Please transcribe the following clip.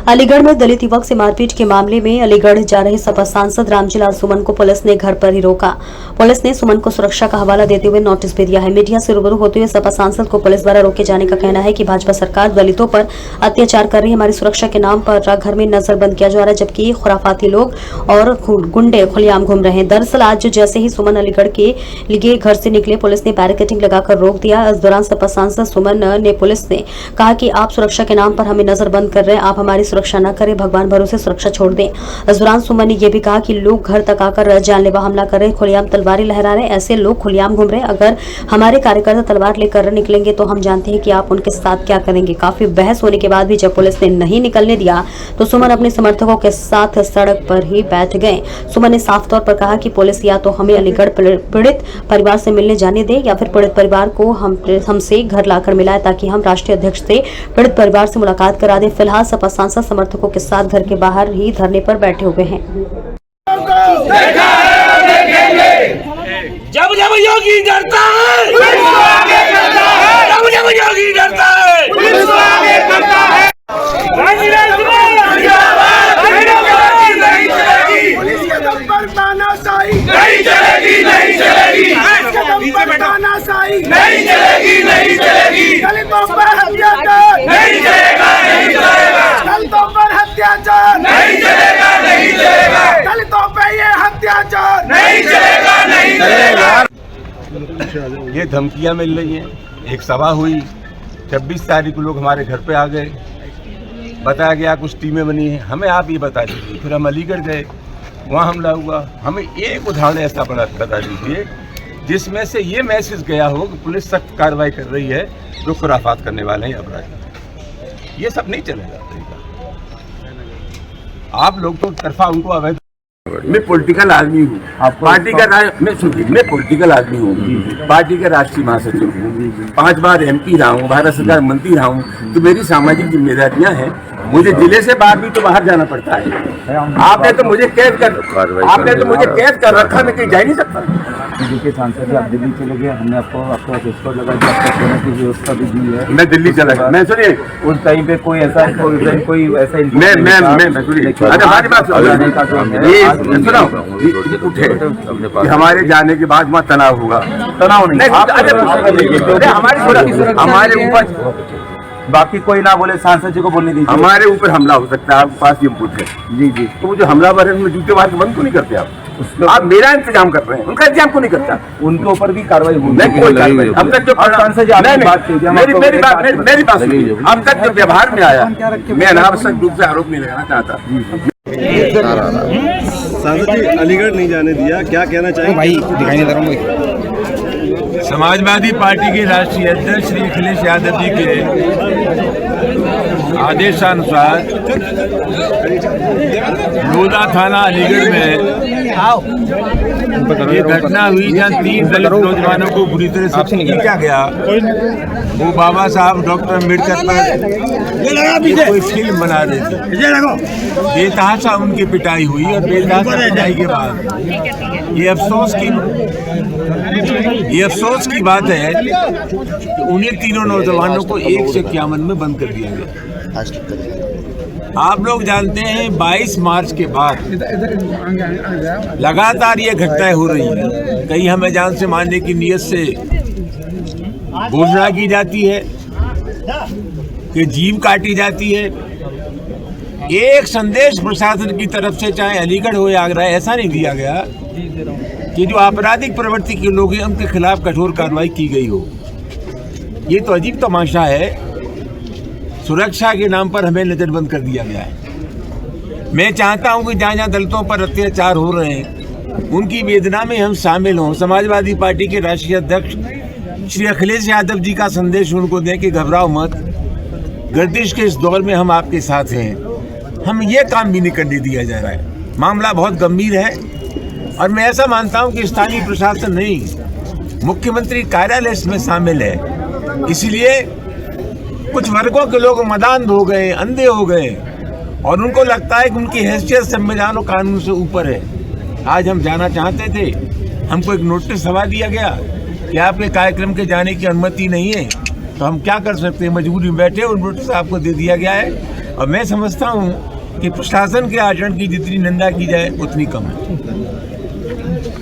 अलीगढ़ में दलित युवक से मारपीट के मामले में अलीगढ़ जा रहे सपा सांसद रामजीलाल सुमन को पुलिस ने घर पर ही रोका। पुलिस ने सुमन को सुरक्षा का हवाला देते हुए नोटिस भी दिया है। मीडिया से रूबरू होते हुए सपा सांसद को पुलिस द्वारा रोके जाने का कहना है कि भाजपा सरकार दलितों पर अत्याचार कर रही है। हमारी सुरक्षा के नाम पर घर में नजरबंद किया जा रहा है, जबकि खुराफाती लोग और गुंडे खुलेआम घूम रहे हैं। दरअसल आज जैसे ही सुमन अलीगढ़ के लिए घर से निकले, पुलिस ने बैरिकेडिंग लगाकर रोक दिया। इस दौरान सपा सांसद सुमन ने पुलिस ने कहा कि आप सुरक्षा के नाम पर हमें नजरबंद कर रहे हैं, आप हमारी सुरक्षा न करें, भगवान भरोसे सुरक्षा छोड़ दें। इस दौरान सुमन ने यह भी कहा कि लोग घर तक आकर जानलेवा हमला कर रहे हैं, खुलेआम तलवारें लहरा रहे हैं, ऐसे लोग खुलेआम घूम रहे हैं। अगर हमारे कार्यकर्ता तलवार लेकर निकलेंगे तो हम जानते हैं कि आप उनके साथ क्या करेंगे। काफी बहस होने के बाद भी जब पुलिस ने नहीं निकलने दिया तो सुमन अपने समर्थकों के साथ सड़क पर ही बैठ गए। सुमन ने साफ तौर पर कहा कि पुलिस या तो हमें अलीगढ़ पीड़ित परिवार से मिलने जाने दे या फिर पीड़ित परिवार को हमसे घर लाकर मिलाए, ताकि हम राष्ट्रीय अध्यक्ष से पीड़ित परिवार से मुलाकात करा दें। फिलहाल सपा सांसद समर्थकों के साथ घर के बाहर ही धरने पर बैठे हुए हैं। जब जब योगी डरता है, जब जब योगी डरता है, पुलिस के दम पर तानाशाही नहीं चलेगी, नहीं चलेगी, पुलिस के दम पर तानाशाही नहीं चलेगी, नहीं चलेगी, दलितों पर अत्याचार नहीं चलेगा, नहीं चलेगा, दलितों पर अत्याचार नहीं चलेगा, नहीं चलेगा, दलितों पे ये अत्याचार नहीं चलेगा, नहीं चलेगा। ये धमकियां मिल रही हैं। एक सभा हुई, 26 तारीख को लोग हमारे घर पे आ गए, बताया गया कुछ टीमें बनी हैं, हमें आप ये बता दीजिए। फिर हम अलीगढ़ गए, वहाँ हमला हुआ। हमें एक उदाहरण ऐसा बता दीजिए जिसमें से ये मैसेज गया हो कि पुलिस सख्त कार्रवाई कर रही है जो खुराफात करने वाले हैं अपराधी। ये सब नहीं चलेगा तरीका। आप लोग तो तरफा उनको अवैध। मैं पॉलिटिकल आदमी हूँ, पार्टी का मैं पॉलिटिकल आदमी हूँ, पार्टी का राष्ट्रीय महासचिव हूँ, 5 बार MP रहा हूँ, भारत सरकार मंत्री रहा हूँ। तो मेरी सामाजिक जिम्मेदारियाँ हैं। मुझे जिले से बाहर भी तो बाहर जाना पड़ता है। आपने तो मुझे कैद कर रखा, मैं कहीं जा नहीं सकता। दिल्ली के सांसद आप दिल्ली चले गए, हमने आपको हॉटस्पॉट लगा दिया, आपको सोने की व्यवस्था भी दी है। मैं दिल्ली चला गया। मैं सुनिए उस टाइम पे कोई ऐसा हमारी बात हमारे जाने के बाद वहाँ तनाव होगा। तनाव नहीं, हमारे ऊपर बाकी कोई ना बोले, सांसद जी को बोलने दीजिए। हमारे ऊपर हमला हो सकता है, आपके पास ये इनपुट है। जी जी, तो जो हमलावर है उनमें जूते मार के बंद क्यों नहीं करते आप? आप मेरा इंतजाम कर रहे हैं, उनका इंतजाम क्यों नहीं करता? उनके ऊपर भी कार्रवाई होगी। नहीं, कोई कार्रवाई अब तक जो सांसद जी मेरी बात सुनिए, अब तक जो व्यवहार में आया, मैं अनावश्यक रूप से आरोप नहीं लगाना चाहता। सांसद जी अलीगढ़ नहीं जाने दिया, क्या कहना चाहेंगे? भाई दिखाई नहीं दे रहा हूँ। समाजवादी पार्टी के राष्ट्रीय अध्यक्ष श्री अखिलेश यादव जी के आदेशानुसार लोधा थाना अलीगढ़ में ये घटना हुई जहाँ 3 दलित नौजवानों को बुरी तरह से पीटा गया। वो बाबा साहब डॉक्टर अम्बेडकर पर कोई फिल्म बना रहे थे। बेतहाशा उनकी पिटाई हुई और बेतहाशा पिटाई के बाद ये अफसोस की बात है कि उन्हीं तीनों नौजवानों को 1 से 51 में बंद कर दिया गया। आप लोग जानते हैं 22 मार्च के बाद लगातार ये घटनाएं हो रही हैं। कहीं हमें जान से मारने की नीयत से घोषणा की जाती है कि जीभ काटी जाती है। एक संदेश प्रशासन की तरफ से, चाहे अलीगढ़ हो या आगरा, ऐसा नहीं दिया गया कि जो आपराधिक प्रवृत्ति के लोग हैं उनके खिलाफ कठोर कार्रवाई की गई हो। ये तो अजीब तमाशा है। सुरक्षा के नाम पर हमें नजरबंद कर दिया गया है। मैं चाहता हूं कि जहां जहां दलितों पर अत्याचार हो रहे हैं उनकी वेदना में हम शामिल हों। समाजवादी पार्टी के राष्ट्रीय अध्यक्ष श्री अखिलेश यादव जी का संदेश उनको दें कि घबराओ मत, गर्दिश के इस दौर में हम आपके साथ हैं। हम ये काम भी नहीं करने दिया जा रहा है। मामला बहुत गंभीर है और मैं ऐसा मानता हूं कि स्थानीय प्रशासन नहीं, मुख्यमंत्री कार्यालय इसमें शामिल है। इसलिए कुछ वर्गों के लोग मदांध हो गए, अंधे हो गए और उनको लगता है कि उनकी हैसियत संविधान और कानून से ऊपर है। आज हम जाना चाहते थे, हमको एक नोटिस हवा दिया गया कि आपके कार्यक्रम के जाने की अनुमति नहीं है। तो हम क्या कर सकते हैं, मजबूरी में बैठे और नोटिस आपको दे दिया गया है। और मैं समझता हूँ कि प्रशासन के आचरण की जितनी निंदा की जाए उतनी कम है।